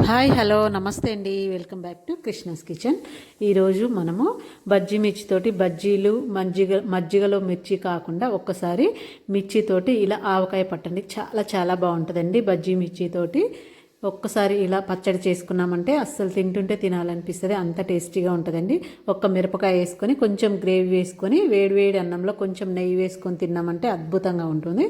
Hi hello నమస్తే అండి. Welcome back to Krishna's kitchen. ఈరోజు మనము బజ్జీ మిర్చితోటి బజ్జీలు మజ్జిగలో మిర్చి కాకుండా ఒక్కసారి మిర్చితోటి ఇలా ఆవకాయ పట్టండి. చాలా చాలా బాగుంటుందండి. బజ్జీ మిర్చితోటి ఒక్కసారి ఇలా పచ్చడి చేసుకున్నామంటే అస్సలు తింటుంటే తినాలనిపిస్తుంది, అంత టేస్టీగా ఉంటుందండి. ఒక్క మిరపకాయ వేసుకొని కొంచెం గ్రేవీ వేసుకొని వేడివేడి అన్నంలో కొంచెం నెయ్యి వేసుకొని తిన్నామంటే అద్భుతంగా ఉంటుంది.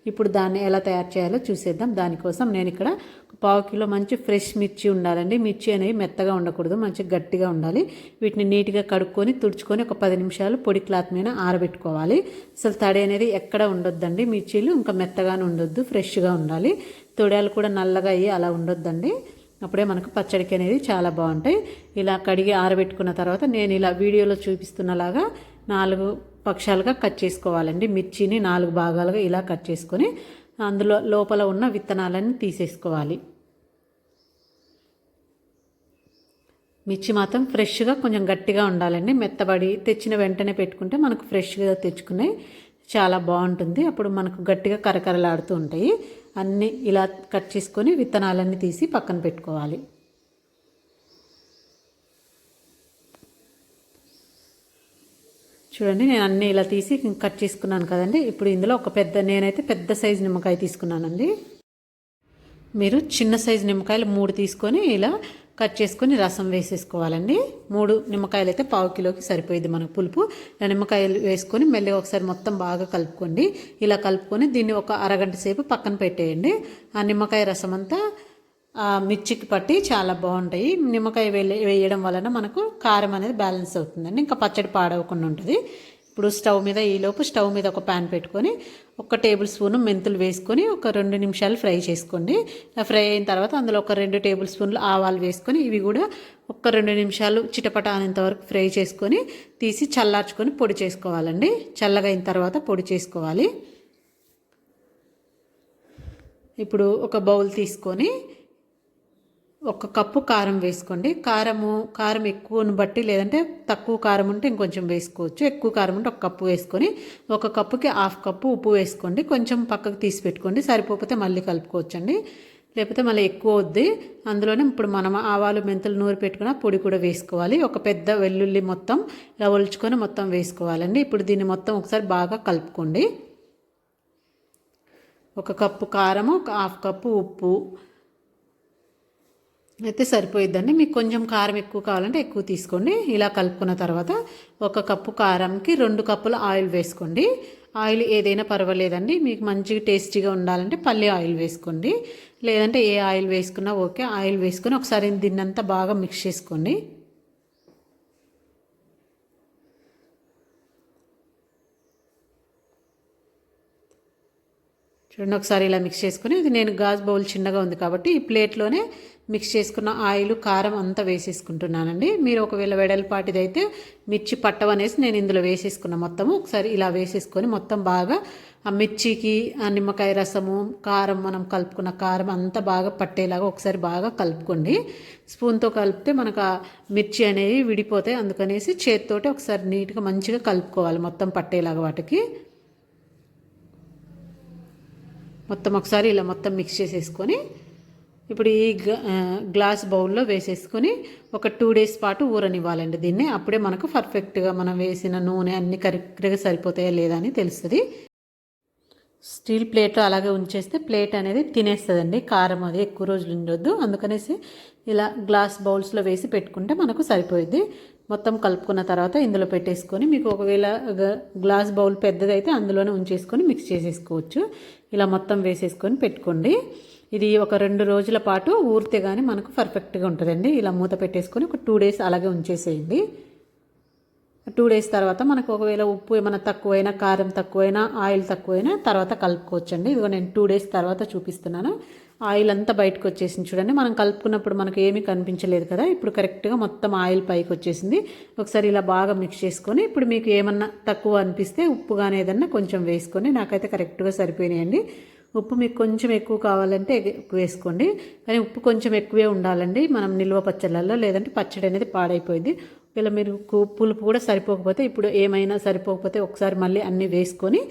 ఇప్పుడు దాన్ని ఎలా తయారు చేయాలో చూసేద్దాం. దానికోసం నేను ఇక్కడ 1/2 కిలో మంచి ఫ్రెష్ మిర్చి ఉండాలండి. మిర్చి అనేవి మెత్తగా ఉండకూడదు, మంచిగా గట్టిగా ఉండాలి. వీటిని నీట్గా కడుక్కొని తుడుచుకొని ఒక 10 నిమిషాలు పొడి క్లాత్ మీద ఆరబెట్టుకోవాలి. అసలు తడి అనేది ఎక్కడ ఉండొద్దండి. మిర్చీలు ఇంకా మెత్తగానే ఉండొద్దు, ఫ్రెష్గా ఉండాలి. తొడాలు కూడా నల్లగా అయ్యి అలా ఉండొద్దండి. అప్పుడే మనకు పచ్చడికి అనేది చాలా బాగుంటాయి. ఇలా కడిగి ఆరబెట్టుకున్న తర్వాత నేను ఇలా వీడియోలో చూపిస్తున్నలాగా 4 పక్షాలుగా కట్ చేసుకోవాలండి. మిర్చిని 4 భాగాలుగా ఇలా కట్ చేసుకొని అందులో లోపల ఉన్న విత్తనాలన్నీ తీసేసుకోవాలి. మిర్చి మాత్రం ఫ్రెష్గా కొంచెం గట్టిగా ఉండాలండి. మెత్తబడి తెచ్చిన వెంటనే పెట్టుకుంటే మనకు ఫ్రెష్గా తెచ్చుకున్నాయి చాలా బాగుంటుంది. అప్పుడు మనకు గట్టిగా కరకరలాడుతూ ఉంటాయి. అన్నీ ఇలా కట్ చేసుకొని విత్తనాలన్నీ తీసి పక్కన పెట్టుకోవాలి. చూడండి, నేను అన్నీ ఇలా తీసి కట్ చేసుకున్నాను కదండి. ఇప్పుడు ఇందులో నేనైతే పెద్ద సైజు నిమ్మకాయ తీసుకున్నానండి. మీరు చిన్న సైజు నిమ్మకాయలు 3 తీసుకొని ఇలా కట్ చేసుకొని రసం వేసేసుకోవాలండి. 3 నిమ్మకాయలు అయితే 1/2 కిలోకి సరిపోయింది మనకు పులుపు. నిమ్మకాయలు వేసుకొని మెల్లిగా ఒకసారి మొత్తం బాగా కలుపుకోండి. ఇలా కలుపుకొని దీన్ని ఒక అరగంట సేపు పక్కన పెట్టేయండి. ఆ నిమ్మకాయ రసం అంతా మిర్చికి పట్టి చాలా బాగుంటాయి. నిమ్మకాయ వేయడం వలన మనకు కారం అనేది బ్యాలెన్స్ అవుతుందండి, ఇంకా పచ్చడి పాడవకుండా ఉంటుంది. ఇప్పుడు ఈలోపు స్టవ్ మీద ఒక ప్యాన్ పెట్టుకొని 1 టేబుల్ స్పూన్ మెంతులు వేసుకొని ఒక 2 నిమిషాలు ఫ్రై చేసుకోండి. ఫ్రై అయిన తర్వాత అందులో ఒక 2 టేబుల్ స్పూన్లు ఆవాలు వేసుకొని ఇవి కూడా ఒక 2 నిమిషాలు చిటపట అనేంత వరకు ఫ్రై చేసుకొని తీసి చల్లార్చుకొని పొడి చేసుకోవాలండి. చల్లగా అయిన తర్వాత పొడి చేసుకోవాలి. ఇప్పుడు ఒక బౌల్ తీసుకొని 1 కప్పు కారం వేసుకోండి. కారం ఎక్కువను బట్టి, లేదంటే తక్కువ కారం ఉంటే ఇంకొంచెం వేసుకోవచ్చు. ఎక్కువ కారం ఉంటే 1 కప్పు వేసుకొని 1 కప్పుకి 1/2 కప్పు ఉప్పు వేసుకోండి. కొంచెం పక్కకు తీసి పెట్టుకోండి, సరిపోతే మళ్ళీ కలుపుకోవచ్చండి. లేకపోతే మళ్ళీ ఎక్కువ వద్ది. అందులోనే ఇప్పుడు మనం ఆవాలు మెంతులు నూరి పెట్టుకున్న పొడి కూడా వేసుకోవాలి. ఒక పెద్ద వెల్లుల్లి మొత్తం ఇలా ఒలుచుకొని మొత్తం వేసుకోవాలండి. ఇప్పుడు దీన్ని మొత్తం ఒకసారి బాగా కలుపుకోండి. 1 కప్పు కారము, 1/2 కప్పు ఉప్పు అయితే సరిపోయిద్దండి. మీకు కొంచెం కారం ఎక్కువ కావాలంటే ఎక్కువ తీసుకోండి. ఇలా కలుపుకున్న తర్వాత 1 కప్పు కారంకి 2 కప్పుల ఆయిల్ వేసుకోండి. ఆయిల్ ఏదైనా పర్వాలేదండి. మీకు మంచిగా టేస్టీగా ఉండాలంటే పల్లి ఆయిల్ వేసుకోండి, లేదంటే ఏ ఆయిల్ వేసుకున్నా ఓకే. ఆయిల్ వేసుకొని ఒకసారి దీన్నంతా బాగా మిక్స్ చేసుకోండి. చూడండి, ఒకసారి ఇలా మిక్స్ చేసుకుని ఇది నేను గాజు బౌల్ చిన్నగా ఉంది కాబట్టి ఈ ప్లేట్లోనే మిక్స్ చేసుకున్న ఆయిల్ కారం అంతా వేసేసుకుంటున్నానండి. మీరు ఒకవేళ వెడల్పాటిది అయితే మిర్చి పట్టవనేసి నేను ఇందులో వేసేసుకున్న మొత్తము. ఒకసారి ఇలా వేసేసుకొని మొత్తం బాగా ఆ మిర్చికి ఆ నిమ్మకాయ రసము కారం మనం కలుపుకున్న కారం అంతా బాగా పట్టేలాగా ఒకసారి బాగా కలుపుకోండి. స్పూన్తో కలిపితే మనకు ఆ మిర్చి అనేవి విడిపోతాయి. అందుకనేసి చేతితోటి ఒకసారి నీట్గా మంచిగా కలుపుకోవాలి మొత్తం పట్టేలాగా వాటికి. మొత్తం ఒకసారి ఇలా మొత్తం మిక్స్ చేసేసుకొని ఇప్పుడు ఈ గ్లాస్ బౌల్లో వేసేసుకొని ఒక 2 డేస్ పాటు ఊరనివ్వాలండి దీన్ని. అప్పుడే మనకు పర్ఫెక్ట్గా మనం వేసిన నూనె అన్నీ కరెక్ట్గా సరిపోతాయా లేదా అని తెలుస్తుంది. స్టీల్ ప్లేట్లో అలాగే ఉంచేస్తే ప్లేట్ అనేది తినేస్తుందండి. కారం అది ఎక్కువ రోజులు ఉండొద్దు. అందుకనేసి ఇలా గ్లాస్ బౌల్స్లో వేసి పెట్టుకుంటే మనకు సరిపోయింది. మొత్తం కలుపుకున్న తర్వాత ఇందులో పెట్టేసుకొని, మీకు ఒకవేళ గ్లాస్ బౌల్ పెద్దదైతే అందులోనే ఉంచేసుకొని మిక్స్ చేసేసుకోవచ్చు. ఇలా మొత్తం వేసేసుకొని పెట్టుకోండి. ఇది ఒక 2 రోజుల పాటు ఊరితే కానీ మనకు పర్ఫెక్ట్గా ఉంటుందండి. ఇలా మూత పెట్టేసుకొని ఒక 2 డేస్ అలాగే ఉంచేసేయండి. 2 డేస్ తర్వాత మనకు ఒకవేళ ఉప్పు ఏమైనా తక్కువైనా, కారం తక్కువైనా, ఆయిల్ తక్కువైనా తర్వాత కలుపుకోవచ్చండి. ఇదిగో నేను 2 డేస్ తర్వాత చూపిస్తున్నాను. ఆయిల్ అంతా బయటకు వచ్చేసింది చూడండి. మనం కలుపుకున్నప్పుడు మనకు ఏమీ కనిపించలేదు కదా. ఇప్పుడు కరెక్ట్గా మొత్తం ఆయిల్ పైకి వచ్చేసింది. ఒకసారి ఇలా బాగా మిక్స్ చేసుకొని ఇప్పుడు మీకు ఏమన్నా తక్కువ అనిపిస్తే ఉప్పు కానీ ఏదన్నా కొంచెం వేసుకొని, నాకైతే కరెక్ట్గా సరిపోయినాయండి. ఉప్పు మీకు కొంచెం ఎక్కువ కావాలంటే ఎక్కువ వేసుకోండి, కానీ ఉప్పు కొంచెం ఎక్కువే ఉండాలండి మనం నిల్వ పచ్చళ్ళల్లో, లేదంటే పచ్చడి అనేది పాడైపోయింది. ఇలా మీరు పులుపు కూడా సరిపోకపోతే, ఇప్పుడు ఏమైనా సరిపోకపోతే ఒకసారి మళ్ళీ అన్నీ వేసుకొని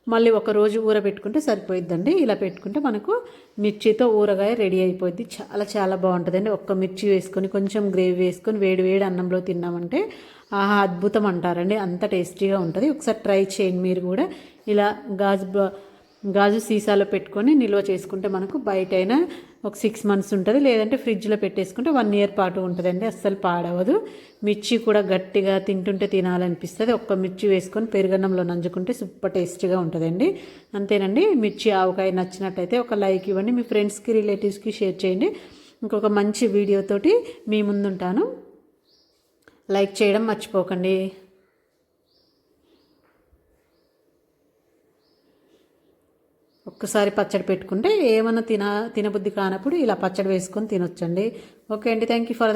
మళ్ళీ ఒక రోజు ఊరబెట్టుకుంటే సరిపోయిద్దండి. ఇలా పెట్టుకుంటే మనకు మిర్చితో ఊరగాయ రెడీ అయిపోద్ది. చాలా చాలా బాగుంటుందండి. ఒక్క మిర్చి వేసుకొని కొంచెం గ్రేవీ వేసుకొని వేడి వేడి అన్నంలో తిన్నామంటే ఆహా అద్భుతం అంటారండి. అంత టేస్టీగా ఉంటుంది. ఒకసారి ట్రై చేయండి మీరు కూడా. ఇలా గాజు సీసాలో పెట్టుకొని నిల్వ చేసుకుంటే మనకు బయట అయినా ఒక 6 months ఉంటుంది. లేదంటే ఫ్రిడ్జ్లో పెట్టేసుకుంటే 1 year పాటు ఉంటుందండి. అస్సలు పాడవదు. మిర్చి కూడా గట్టిగా తింటుంటే తినాలనిపిస్తుంది. ఒక్క మిర్చి వేసుకొని పెరుగన్నంలో నంజుకుంటే సూపర్ టేస్టీగా ఉంటుందండి. అంతేనండి. మిర్చి ఆవకాయ నచ్చినట్టయితే ఒక లైక్ ఇవ్వండి. మీ ఫ్రెండ్స్కి రిలేటివ్స్కి షేర్ చేయండి. ఇంకొక మంచి వీడియోతోటి మీ ముందుంటాను. లైక్ చేయడం మర్చిపోకండి. ఒక్కసారి పచ్చడి పెట్టుకుంటే ఏమన్నా తినబుద్ధి కానప్పుడు ఇలా పచ్చడి వేసుకొని తినొచ్చండి. ఓకే అండి. Thank you for